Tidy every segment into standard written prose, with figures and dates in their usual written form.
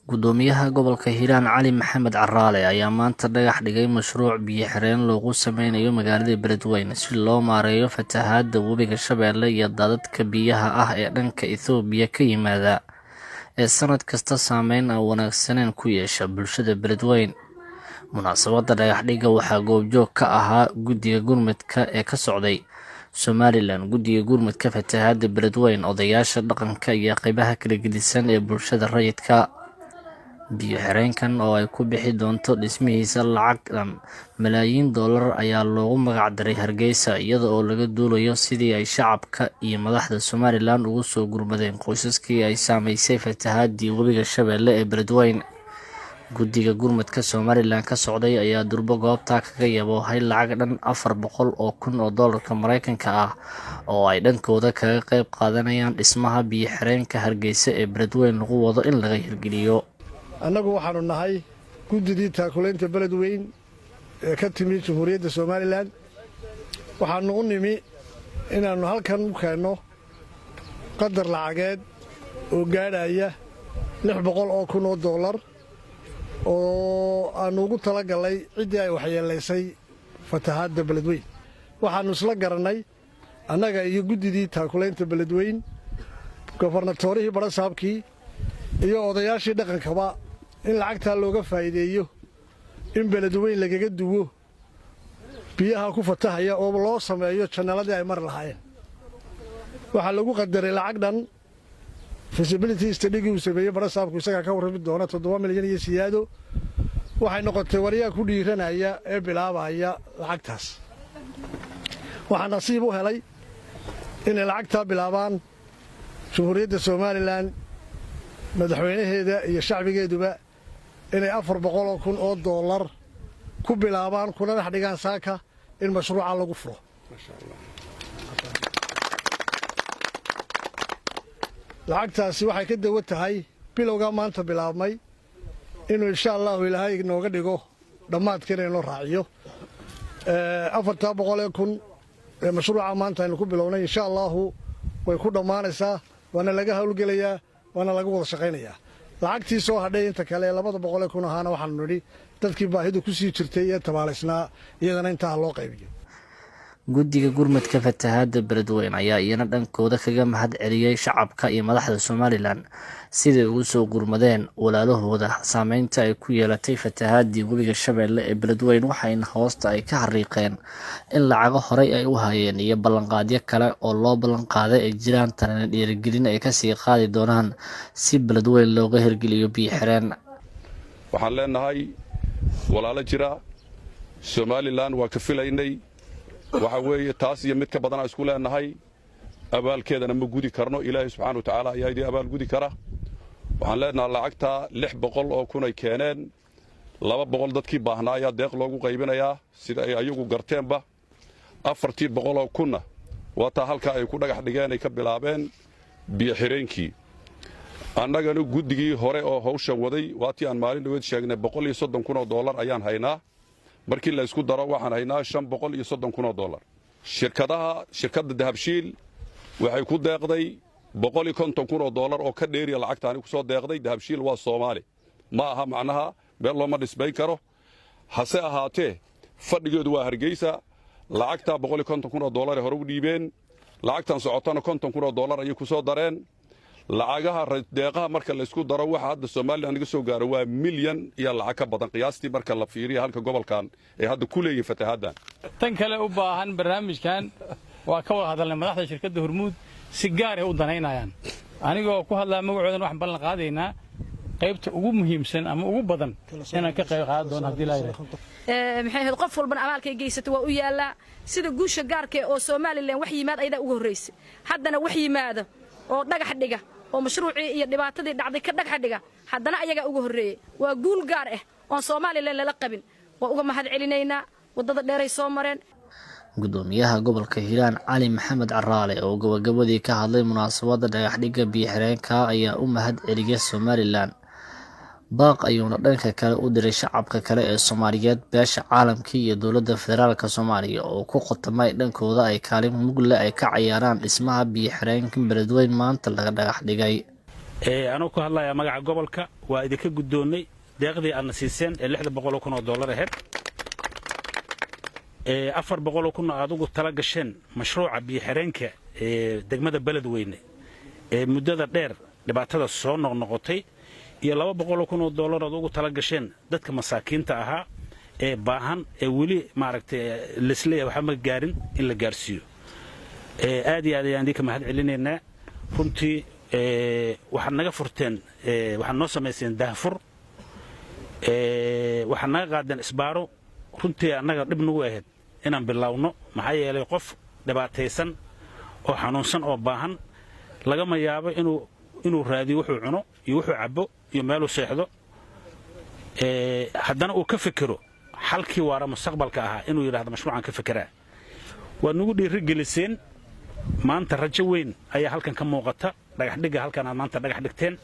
Gudoomiyaha gobolka Hiiraan Cali Maxamed Caraale ayaa maanta dhagax dhigay mashruuc biyo-xireen loogu sameynayo magaalada Beledweyne si loo maareeyo fatahaadda webiga Shabeelle iyo daadadka biyaha ah ee dhanka Itoobiya ka yimaada ee sanad kasta saameyn aan wanaagsaneyn ku yeesha bulshada Beledweyne. Munaasabadda dhagax dhigga waxaa goobjoog ka ahaa guddiga gurmadka ee ka socday Somaliland, guddiga gurmadka fatahaadda Beledweyne, odayaasha dhaqanka iyo qaybaha kala gedisan ee bulshada rayidka. Biyo-xireenkan oo ay ku bixi doonto dhismihiisa lacag dhan malaayiin dollar ayaa loogu magac daray Hargeysa, iyada oo laga duulayo sidii ay shacabka iyo madaxda Somaliland ugu soo gurmadeen qoysaskii ay saameysay fatahaadii webiga Shabeelle ee Beledweyne. Guddiga gurmadka Somaliland ka socday ayaa durba goobta kaga yaboohay lacag dhan 400 kun oo doolarka Mareykanka ah oo ay dhankooda kaga qayb qaadanayaan dhismaha biyo-xireenka Hargeysa ee Beledweyne lagu wado in laga hirgeliyo. annagu waxaanu nahay guddidii taakulaynta Beledweyne ee ka timid Jamhuuriyadda Somaliland. waxaanu u nimi inaannu halkan u keenno qadar lacageed oo gaadhaya 600 kun oo doolar oo aanu ugu talagalay ciddii ay waxyeelaysay fatahaadda Beledweyne. waxaannu isla garannay annaga iyo guddidii taakulaynta Beledweyne, gobornatorihii barasaabkii iyo odayaashii dhaqankaba in lacagtaa looga faa'iideeyo in Beledweyne lagaga duwo biyaha ku fatahaya oo loo sameeyo jannaladii ay mar lahaayeen. waxaa lagu qadaray lacag dhan feasibility study-gii uu sameeyey barasaabku isagaa ka warrami doona 7 milyan iyo siyaado. waxay noqotay waryaa ku dhiiranaya ee bilaabaya lacagtaas. waxaa nasiib u helay inay lacagtaa bilaabaan Jamhuuriyadda Somaliland, madaxweynaheeda iyo shacbigeeduba inay 400 kun oo doolar ku bilaabaan kuna dhex dhigaan saaka in mashruuca lagu furo. lacagtaasi waxay ka dawo tahay bilowga maanta bilaabmay inuu insha allahu ilaahay nooga dhigo dhammaadkiina inoo raaciyo 400 kun ee mashruuca maanta aynu ku bilownay insha allahu way ku dhammaanaysaa, waana laga howlgelayaa, waana laga wada shaqaynayaa. lacagtii soo hadhay inta kale 200 kun ahaana waxaanu nidhi dadkii baahidu ku sii jirtay ee tabaalaysnaa iyadana intaa loo qaybiyo. Guddiga gurmadka fatahaadda Beledweyne ayaa iyana dhankooda kaga mahad celiyay shacabka iyo madaxda Somaliland siday ugu soo gurmadeen walaalahooda saameynta ay ku yeelatay fatahaadii webiga Shabeelle ee Beledweyne. waxayna hoosta ay ka xariiqeen in lacago horey ay u hayeen iyo ballanqaadyo kale oo loo ballanqaaday ay jiraan, tanana dhiirigelin ay kasii qaadi doonaan si Beledweyne looga hirgeliyo biyo-xireen. waxaan leenahay walaalo jira Somaliland waa ka filaynay. waxa weeye taas iyo mid ka badan isku leenahay, abaalkeedana ma gudi karno. ilaahay subxaanahu wa tacaala ayaa idin abaal gudi kara. waxaan leenahay lacagta 600 kun ay keeneen, 200 dadkii baahnaa ayaa deeq loogu qaybinayaa sida ay ayagu garteenba. 400 kunna waa taa halkaa ay ku dhagax dhigeen ay ka bilaabeen biyo-xireenkii. annagana guddigii hore oo hawsha waday waatii aan maalin dhaweed sheegnay 130 kun oo doolar ayaan haynaa. markii la isku daro waxaan haynaa 530 kun oo doolar. shirkadda Dahabshiil waxay ku deeqday 150 kun oo doolar oo ka dheeriya lacagtaani ku soo deeqday. Dahabshiil waa Soomaali, ma aha macnaha meel looma dhisbayn karo. hase ahaatee fadhigeedu waa Hargeysa. lacagta 150 kun oo doolar ay hore u dhiibeen, lacagtan socotana 50 kun oo doolar ayay ku soo dareen. lacagaha deeqaha marka la isku daro waxa hadda Soomaaliland naga soo gaaro waa milyan iyo lacag ka badan qiyaastii marka la fiiriyo halka gobolkan ee hadda ku leeyahay fatahaaddan. tan kale u baahan barnaamijkan waa ka wada hadalnay madaxda shirkadda Hormuud si gaar ah u danaynayaan. anigoo ku hadlaa magacoodan waxaan ballan qaadaynaa qaybta ugu muhiimsan ama ugu badan inaan ka qayb qaadan doono haddii la yiraahdo. maxay ahayd qof walban abaalkay geysatay waa u yaala sida guusha gaarka oo Somaliland wax yimaad ayda ugu horeysay, haddana wax yimaado oo dhagax dhiga oo mashruucii iyo dhibaatadii dhacday ka dhagax dhiga haddana ayaga ugu horeeyay. waa guul gaar ah oo Somaliland lala qabin. waa uga mahad celinaynaa wadada dheeray soo mareen. Gudoomiyaha gobolka Hiiraan Cali Maxamed Caraale oo gabagabadii ka hadlay munaasabadda dhagax dhigga biyo-xireenka ayaa u mahad celiyay Somaliland. baaq ayuuna dhanka kale u diray shacabka kale ee Soomaaliyeed, beesha caalamka iyo dowladda federaalka Soomaaliya oo ku qotamay dhankooda ay kaalin mug leh ay ka ciyaaraan dhismaha biyo-xireenka Beledweyne maanta laga dhagax dhigay. anoo ku hadlayaa magaca gobolka waa idinka guddoonnay deeqdii aadna siiseen ee $600,000 ahayd 400,000 aad ugu tala gasheen mashruuca biyo-xireenka ee degmada Beledweyne ee muddada dheer dhibaatada soo noqnoqotay iyo $200,000 aad ugu tala gasheen dadka masaakiinta ahaa ee baahan ee weli maaragtay lisleeyahay waxa ma gaarin in la gaarsiiyo aad iyo aad ayaan idinka mahad celinaynaa runtii waxaad naga furteen waxaad noo samayseen daahfur waxaad naga qaadeen isbaaro runtii annaga dhib nagu ahayd inaan bilowno maxaa yeelay qof dhibaataysan oo xanuunsan oo baahan lagama yaabo inuu raadiyo wuxuu cuno iyo wuxuu cabbo iyo meeluu seexdo haddana uu ka fikiro xalkii waara mustaqbalka ahaa inuu yidhaahdo mashruucan ka fikiraa waad nagu dhiirigeliseen maanta rajo weyn ayaa halkan ka muuqata dhagaxdhigga halkan aad maanta dhagax dhigteen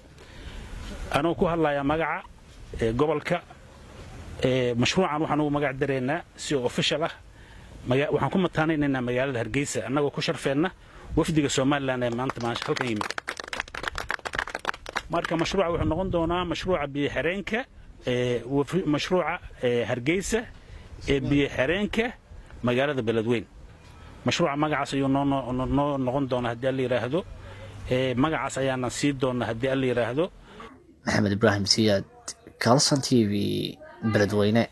anoo ku hadlayaa magaca gobolka mashruucan waxaan ugu magac dareynaa si official ah waxaan ku mataanaynaynaa magaalada Hargeysa annagoo ku sharfeena wafdiga Soomaaliland ee maanta halkan yimid marka mashruuca wuxuu noqon doonaa mashruuca biyo-xireenka mashruuca Hargeysa ee biyo-xireenka magaalada Beledweyne mashruuca magacaas ayuu noo noqon doonaa haddii la yiraahdo magacaas ayaana sii doonaa haddii la yiraahdo Maxamed Ibrahim Siyaad Kalson TV Beledweyne